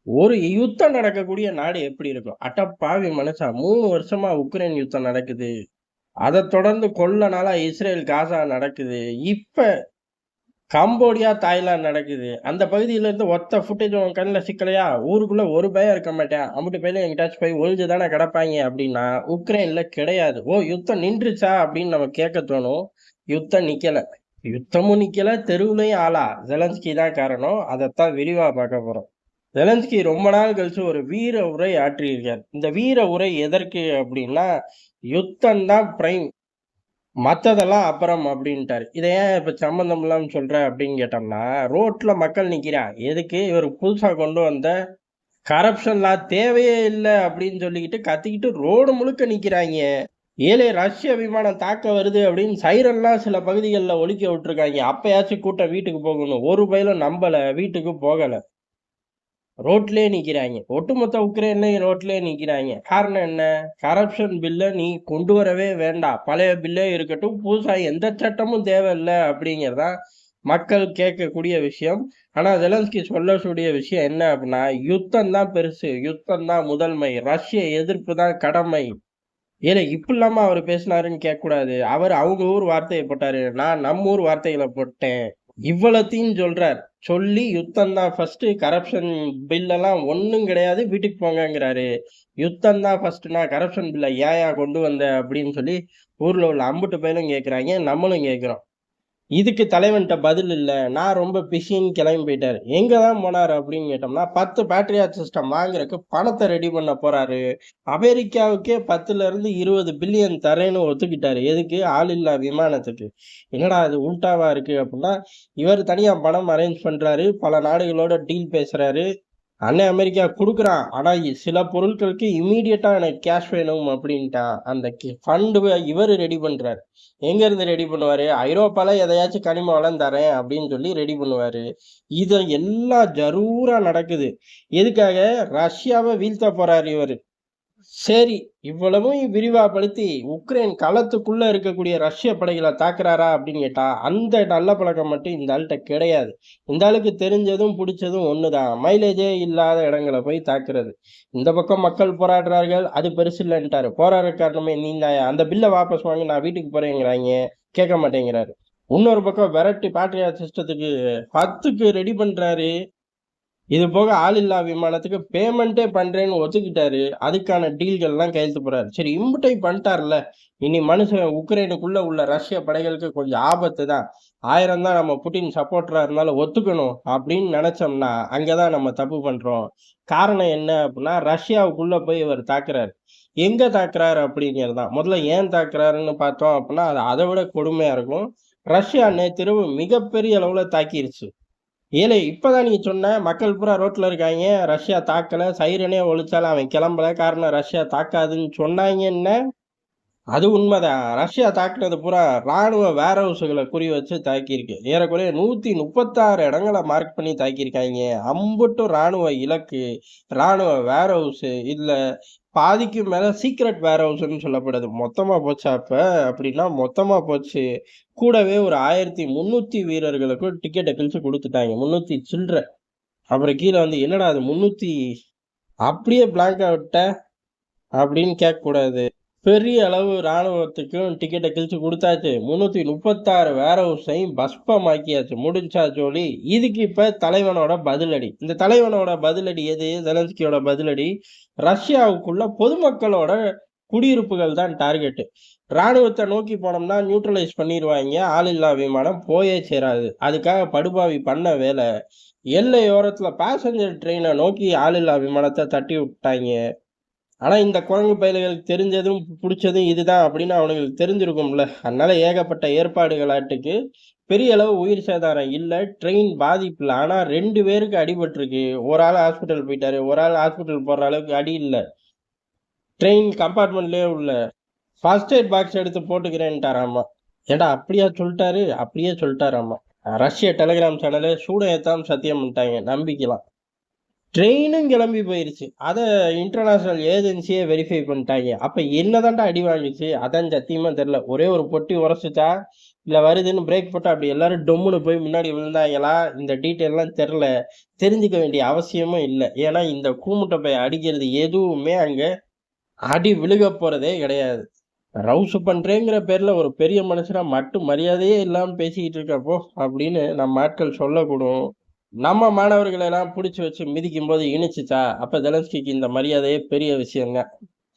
ஒரு யுத்தம் நடக்கக்கூடிய நாடு எப்படி இருக்கும்? அடப்பாவி மனுஷா! 3 வருஷமா உக்ரைன் யுத்தம் நடக்குது. அதத் தொடர்ந்து கொள்ள நாளா இஸ்ரேல் காசா நடக்குது. இப்ப கம்போடியா, தாய்லாந்து நடக்குது. அந்த பகுதியில இருந்து ஒத்த ஃபுட்டேஜ் உன் கண்ல சிக்கலையா? ஊருக்குள்ள ஒரு பயம் இருக்க மாட்டான். அம்புட்டு பேரும் எங்கிட்டாச்சும் போய் ஒளிஞ்சு தானே கிடப்பாய்ங்க அப்டின்னா, உக்ரைன்ல கிடையாது. ஓ! யுத்தம் நின்றுச்சா? அப்டின்னு நம்ம கேட்க தோணும். யுத்தம் நிக்கல. யுத்தமும் நிக்கல, தெருவுலயும் ஆளா? ஜெலன்ஸ்கி தான் காரணம். அதத்தான் விரிவா பார்க்க போறோம். ஜெலன்ஸ்கி ரொம்ப நாள் கழிச்சு ஒரு வீர உரை ஆற்றியிருக்கார். இந்த வீர உரை எதற்கு அப்டின்னா, யுத்தம் தான் பிரைம். மத்ததெல்லாம் அப்புறம் அப்படின்ட்டாரு. இத ஏன் இப்ப சம்மந்தம் இல்லாம சொல்ற அப்படின்னு கேட்டோம்னா, ரோட்ல மக்கள் நிக்கிறான். எதுக்கு? இவரு புதுசா கொண்டு வந்த கரப்ஷன் லா தேவையே இல்ல அப்படின்னு சொல்லிக்கிட்டு கத்திக்கிட்டு ரோடு முழுக்க நிக்கிறாய்ங்க. ஏலே ரஷ்ய விமானம் தாக்க வருது அப்படின்னு சைரன்லாம் சில பகுதிகள்ல ஒலிக்க விட்டுருக்காய்ங்க. அப்பயாச்சும் கூட்டம் வீட்டுக்கு போகணும். ஒரு பயலும் நம்பல, வீட்டுக்கு போகல. ரோட்லயே நிக்கிறாய்ங்க. ஒட்டுமொத்த உக்ரைன்லயும் ரோட்லயே நிக்கிறாய்ங்க. காரணம் என்ன? கரப்ஷன் பில்ல நீ கொண்டு வரவே வேண்டாம். பழைய பில்லே இருக்கட்டும். புதுசா எந்த சட்டமும் தேவையில்ல அப்படிங்கிறது தான் மக்கள் கேட்கக்கூடிய விஷயம். ஆனா ஜெலன்ஸ்கி சொல்லக்கூடிய விஷயம் என்ன அப்படின்னா, யுத்தம் தான் பெருசு. யுத்தம் தான் முதன்மை. ரஷ்ய எதிர்ப்பு தான் கடமை. ஏலே இப்படிலாமா அவரு பேசினாருன்னு கேட்கக்கூடாது. அவரு அவங்க ஊர் வார்த்தைய போட்டாரு. நான் நம்ம ஊர் வார்த்தைகள போட்டேன். இவ்வளத்தையும் சொல்றார். சொல்லி யுத்தம் தான் ஃபர்ஸ்ட்டு கரப்ஷன் பில் எல்லாம் ஒண்ணும் கிடையாது. வீட்டுக்கு போங்கங்கிறாரு. யுத்தம் தான் ஃபர்ஸ்ட்டுன்னா கரப்ஷன் பில்ல ஏன்யா கொண்டு வந்த? அப்படின்னு சொல்லி ஊர்ல உள்ள அம்புட்டு பயலும் கேட்கிறாய்ங்க. நம்மளும் கேட்கிறோம். இதுக்கு தலைவன்ட்ட பதில் இல்ல. நான் ரொம்ப பிஸின்னு கிளம்பி போயிட்டாரு. எங்க தான் போனாரு அப்படின்னு கேட்டோம்னா, 10 பேட்ரியாட் சிஸ்டம் வாங்குறதுக்கு பணத்த ரெடி பண்ண போறாரு. அமெரிக்காவுக்கே 10ல இருந்து 20 பில்லியன் தரேன்னு ஒத்துக்கிட்டாரு. எதுக்கு? ஆளில்லா விமானத்துக்கு. என்னடா இது உல்டாவா இருக்கு அப்படின்னா, இவர் தனியா பணம் அரேஞ்ச் பண்றாரு. பல நாடுகளோட டீல் பேசுறாரு. அண்ணன் அமெரிக்கா குடுக்குறான். ஆனா சில பொருட்களுக்கு இம்மீடியட்டா எனக்கு கேஷ் வேணும் அப்படின்ட்டான். அந்த ஃபண்ட் இவரு ரெடி பண்றாரு. எங்க இருந்து ரெடி பண்ணுவாரு? ஐரோப்பால எதையாச்சும் கனிம வளம் தரேன் அப்படின்னு சொல்லி ரெடி பண்ணுவாரு. இது எல்லாம் ஜரூரா நடக்குது. எதுக்காக? ரஷ்யாவ வீழ்த்த போறாரு இவரு. சரி, இவ்வளவும் விரிவாப்படுத்தி உக்ரைன் களத்துக்குள்ள இருக்கக்கூடிய ரஷ்ய படைகளை தாக்குறாரா அப்படின்னு கேட்டா, அந்த நல்ல பழக்கம் மட்டும் இந்த ஆள்ட்ட கிடையாது. இந்த ஆளுக்கு தெரிஞ்சதும் புடிச்சதும் ஒண்ணுதான். மைலேஜே இல்லாத இடங்கள போய் தாக்குறது. இந்த பக்கம் மக்கள் போராடுறார்கள், அது பெருசு இல்லன்ட்டாரு. போராடுற காரணமே நீதான்யா. அந்த பில்ல வாபஸ் வாங்கு, நான் வீட்டுக்கு போறேங்கிறாய்ங்க. கேட்க மாட்டேங்கிறாரு. இன்னொரு பக்கம் விரட்டி பேட்ரியாட் சிஸ்டத்துக்கு 10க்கு ரெடி பண்றாரு. இது போக ஆளில்லா விமானத்துக்கு பேமெண்ட்டே பண்றேன்னு ஒத்துக்கிட்டாரு. அதுக்கான டீல்கள்லாம் கையெழுத்து போடுறாரு. சரி இம்புட்டையும் பண்ணிட்டார்ல. இனி மனுஷன் உக்ரைனுக்குள்ள உள்ள ரஷ்ய படைகளுக்கு கொஞ்சம் ஆபத்து தான். 1000 தான் நம்ம புட்டின் சப்போர்ட்டரா இருந்தாலும் ஒத்துக்கணும் அப்படின்னு நினைச்சோம்னா, அங்க தான் நம்ம தப்பு பண்றோம். காரணம் என்ன அப்படின்னா, ரஷ்யாவுக்குள்ள போய் இவர் தாக்குறாரு. எங்க தாக்குறாரு அப்படிங்கிறது தான். முதல்ல ஏன் தாக்குறாருன்னு பார்த்தோம் அப்படின்னா, அது அதை விட கொடுமையா இருக்கும். ரஷ்யா நேத்திரவு மிகப்பெரிய அளவுல தாக்கிருச்சு. ஏலே இப்பதான் நீ சொன்ன மக்கள் பூரா ரோட்ல இருக்காங்க. ரஷ்யா தாக்கல. சைரனே ஒலிச்சாலும் அவன் கிளம்பல. காரணம் ரஷ்யா தாக்காதுன்னு சொன்னாங்கன்னா, அது உண்மைதான். ரஷ்யா தாக்குனது பூரா ராணுவ வேர் ஹவுஸ்களை குறி வச்சு தாக்கியிருக்கு. ஏறக்குறைய 136 இடங்களை மார்க் பண்ணி தாக்கியிருக்காங்க. அம்புட்டும் ராணுவ இலக்கு, ராணுவ வேர் ஹவுஸ், இதுல பாதிக்கும் மேல சீக்ரெட் வேர் ஹவுஸ்ன்னு சொல்லப்படுது. மொத்தமா போச்சா அப்ப? அப்படின்னா மொத்தமா போச்சு. கூடவே ஒரு 1300 வீரர்களுக்கும் டிக்கெட்டை கிழிச்சு கொடுத்துட்டாங்க. 300 சில்ற. அப்புறம் கீழே வந்து என்னடா அது 300 அப்படியே பிளாங்கா விட்ட அப்படின்னு கேட்க கூடாது. பெரிய அளவு ராணுவத்துக்கும் டிக்கெட்டை கிழிச்சு கொடுத்தாச்சு. 336 வேர் ஹவுஸையும் பஸ்பமாக்கியாச்சு. முடிஞ்சா ஜோலி. இதுக்கு இப்ப தலைவனோட பதிலடி. இந்த தலைவனோட பதிலடி எது? ஜெலன்ஸ்கியோட பதிலடி ரஷ்யாவுக்குள்ள பொதுமக்களோட குடியிருப்புகள் தான் டார்கெட். ராணுவத்தை நோக்கி போனோம்னா நியூட்ரலைஸ் பண்ணிடுவாங்க. ஆளில்லா விமானம் போயே சேராது. அதுக்காக படுபாவி பண்ண வேலை. எல்லையோரத்துல பேசஞ்சர் ட்ரெயினை நோக்கி ஆளில்லா விமானத்தை தட்டி விட்டாங்க. ஆனா இந்த குரங்கு பயலுகளுக்கு தெரிஞ்சதும் புடிச்சதும் இதுதான் அப்படின்னு அவனுங்களுக்கு தெரிஞ்சிருக்கும்ல. அதனால ஏகப்பட்ட ஏற்பாடுகளாட்டுக்கு பெரிய அளவு உயிர் சேதாரம் இல்ல. ட்ரெயின் பாதிப்பு இல்ல. ஆனா 2 பேருக்கு அடிபட்டிருக்கு. ஒரு ஆள் ஹாஸ்பிட்டல் போயிட்டாரு. ஒரு ஆள் ஹாஸ்பிட்டல் போற அளவுக்கு அடி இல்ல. ட்ரெயின் கம்பார்ட்மெண்ட்லயே உள்ள ஃபர்ஸ்ட் எய்ட் பாக்ஸ் எடுத்து போட்டுக்கிறேன்ட்டாராமா. ஏண்டா அப்படியா சொல்லிட்டாரு? அப்படியே சொல்லிட்டாராமா. ரஷ்ய டெலிகிராம் சேனலு சூட ஏத்தாம சத்தியம் பண்ணிட்டாங்க. நம்பிக்கலாம். ட்ரெயினும் கிளம்பி போயிருச்சு. அத இன்டர்நேஷனல் ஏஜென்சியே வெரிஃபை பண்ணிட்டாய்ங்க. அப்ப என்னதான்டா அடி வாங்குச்சு? அதான் சத்தியமா தெரியல. ஒரே ஒரு பொட்டி உரைச்சுச்சா? இல்ல வருதுன்னு பிரேக் போட்டா அப்படி எல்லாரும் டொம்முன்னு போய் முன்னாடி விழுந்தாங்களா? இந்த டீட்டெயில்லாம் தெரியல. தெரிஞ்சுக்க வேண்டிய அவசியமும் இல்ல. ஏன்னா இந்த கூமுட்ட பைய அடிக்கிறது எதுவுமே அங்க அடி விழுகப் போறதே கிடையாது. ரவுசு பண்றேங்கிற பேர்ல ஒரு பெரிய மனுஷனா மட்டும் மரியாதையே இல்லாம பேசிக்கிட்டு இருக்கப்போ அப்படின்னு நம்ம ஆட்கள் சொல்லக்கூடும். நம்ம மாணவர்களை எல்லாம் புடிச்சு வச்சு மிதிக்கும்போது இனிச்சுச்சா, அப்ப ஜெலன்ஸ்கிக்கு இந்த மரியாதையே பெரிய விஷயங்க.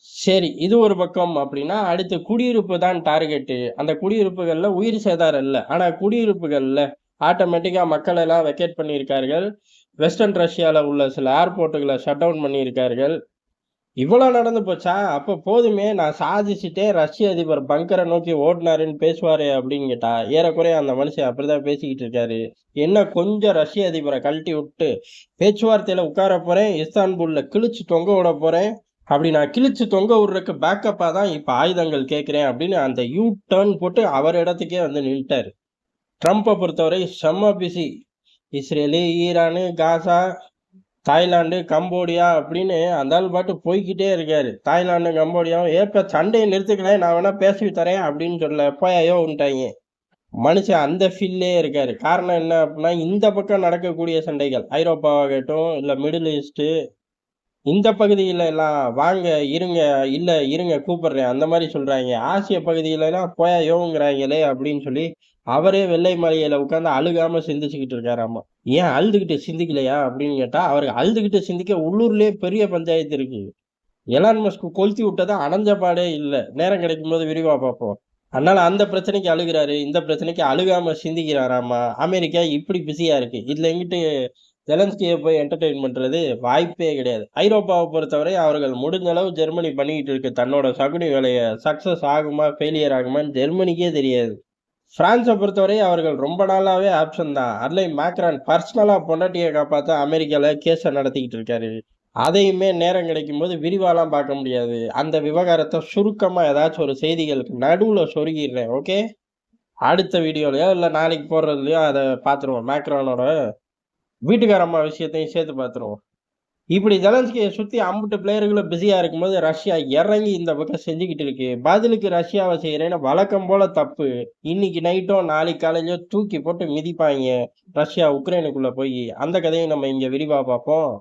சரி, இது ஒரு பக்கம் அப்படின்னா, அடுத்து குடியிருப்பு தான் டார்கெட்டு. அந்த குடியிருப்புகள்ல உயிர் சேதாரம் இல்ல. ஆனா குடியிருப்புகள்ல ஆட்டோமேட்டிக்கா மக்கள் எல்லாம் வெக்கேட் பண்ணியிருக்கார்கள். வெஸ்டர்ன் ரஷ்யால உள்ள சில ஏர்போர்ட்டுகள ஷட் டவுன் பண்ணியிருக்கார்கள். இவ்வளோ நடந்து போச்சா? அப்ப போதுமே நான் சாதிச்சுட்டேன். ரஷ்ய அதிபர் பங்கர நோக்கி ஓடுனாருன்னு பேசுவாரே அப்படின்னு கேட்டா, ஏறக்குறைய அந்த மனுஷன் அப்படிதான் பேசிக்கிட்டு இருக்காரு. என்ன கொஞ்சம் ரஷ்ய அதிபர கழட்டி விட்டு, பேச்சுவார்த்தையில உட்கார போறேன். இஸ்தான்புல்ல கிழிச்சு தொங்க விட போறேன். அப்படி நான் கிழிச்சு தொங்க விடுறதுக்கு பேக்கப்பா தான் இப்ப ஆயுதங்கள் கேட்கிறேன் அப்படின்னு அந்த யூ டர்ன் போட்டு அவர் இடத்துக்கே வந்து நின்னுட்டாரு. ட்ரம்ப பொறுத்தவரை செம்ம பிஸி. இஸ்ரேலு, ஈரானு, காசா, தாய்லாந்து, கம்போடியா அப்படின்னு அந்த ஆள் பாட்டு போய்க்கிட்டே இருக்காரு. தாய்லாந்து, கம்போடியாவும் ஏப்ப சண்டையை நிறுத்துங்களேன் நான் வேணா பேசி தரேன் அப்படின்னு சொல்ல போயாயோன்ட்டாங்க. மனுஷன் அந்த ஃபீல்ட்லயே இருக்காரு. காரணம் என்ன அப்படின்னா இந்த பக்கம் நடக்கக்கூடிய சண்டைகள் ஐரோப்பாவாகட்டும் இல்ல மிடில் ஈஸ்ட் இந்த பகுதியில எல்லாம் வாங்க இருங்க இல்ல இருங்க கூப்பிடுறேன் அந்த மாதிரி சொல்றாங்க. ஆசிய பகுதியில எல்லாம் போயாயோங்கிறாங்களே அப்படின்னு சொல்லி அவரே வெள்ளை மாளிகையில உட்கார்ந்து அழுகாம சிந்திச்சுக்கிட்டு இருக்காராமா. ஏன் அழுதுகிட்டு சிந்திக்கலையா அப்படின்னு கேட்டா அவருக்கு அழுதுகிட்டு சிந்திக்க உள்ளூர்லயே பெரிய பஞ்சாயத்து இருக்கு. எலான் மஸ்க் கொளுத்தி விட்டதா அணைஞ்ச பாடே இல்ல. நேரம் கிடைக்கும் போது விரிவா பார்ப்போம். அதனால அந்த பிரச்சனைக்கு அழுகுறாரு. இந்த பிரச்சனைக்கு அழுகாம சிந்திக்கிறாராமா. அமெரிக்கா இப்படி பிஸியா இருக்கு. இதுல எங்கிட்டு ஜெலன்ஸ்கிய போய் என்டர்டெயின் பண்றது வாய்ப்பே கிடையாது. ஐரோப்பாவை பொறுத்தவரை அவர்கள் முடிஞ்ச அளவு ஜெர்மனி பண்ணிக்கிட்டு இருக்கு தன்னோட சகுனி வேலைய. சக்சஸ் ஆகுமா ஃபெயிலியர் ஆகுமான்னு ஜெர்மனிக்கே தெரியாது. பிரான்ஸை பொறுத்தவரை அவர்கள் ரொம்ப நாளாவே ஆப்ஷன் தான். அதுலயும் மேக்ரான் பர்சனலா பொண்டாட்டியை காப்பாத்த அமெரிக்கால கேஸ நடத்திக்கிட்டு இருக்காரு. அதையுமே நேரம் கிடைக்கும்போது விரிவாலாம் பார்க்க முடியாது. அந்த விவகாரத்தை சுருக்கமா ஏதாச்சும் ஒரு செய்திகளுக்கு நடுவுல சொருகிடுறேன். ஓகே? அடுத்த வீடியோலயோ இல்ல நாளைக்கு போடுறதுலயோ அதை பார்த்துருவோம். மேக்ரானோட வீட்டுக்காரம்மா விஷயத்தையும் சேர்த்து பார்த்துருவோம். இப்படி ஜெலன்ஸ்கியை சுத்தி அம்புட்டு பிளேயர்களும் பிஸியா இருக்கும்போது ரஷ்யா இறங்கி இந்த பக்கம் செஞ்சுக்கிட்டு இருக்கு. பதிலுக்கு ரஷ்யாவை செய்யறேன்னு வழக்கம் போல தப்பு. இன்னைக்கு நைட்டோ நாளைக்கு காலையிலயோ தூக்கி போட்டு மிதிப்பாங்க. ரஷ்யா உக்ரைனுக்குள்ள போய் அந்த கதையை நம்ம இங்க விரிவா பார்ப்போம்.